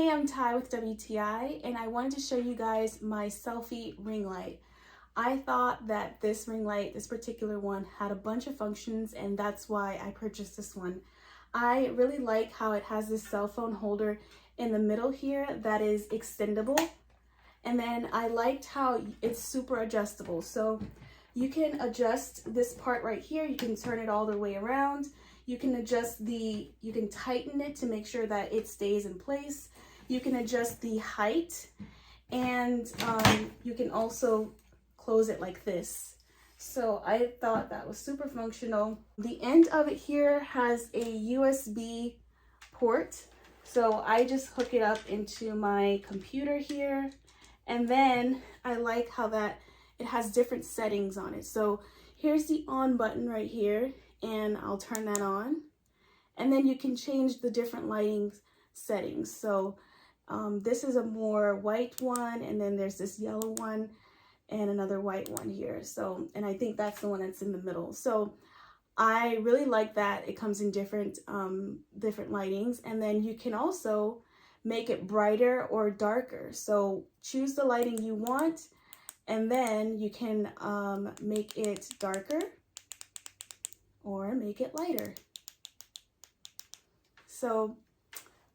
Hey, I'm Ty with WTI, and I wanted to show you guys my Selfie ring light. I thought that this ring light, this particular one, had a bunch of functions, and that's why I purchased this one. I really like how it has this cell phone holder in the middle here that is extendable. And then I liked how it's super adjustable. So you can adjust this part right here. You can turn it all the way around. You can adjust you can tighten it to make sure that it stays in place. You can adjust the height, and you can also close it like this. So I thought that was super functional. The end of it here has a USB port. So I just hook it up into my computer here. And then I like how that it has different settings on it. So here's the on button right here, and I'll turn that on. And then you can change the different lighting settings. So this is a more white one, and then there's this yellow one and another white one here. So, and I think that's the one that's in the middle. So I really like that it comes in different lightings, and then you can also make it brighter or darker. So choose the lighting you want, and then you can make it darker or make it lighter. So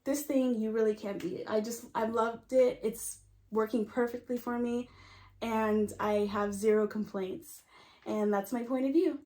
this thing, you really can't beat it. I loved it. It's working perfectly for me, and I have zero complaints. And that's my point of view.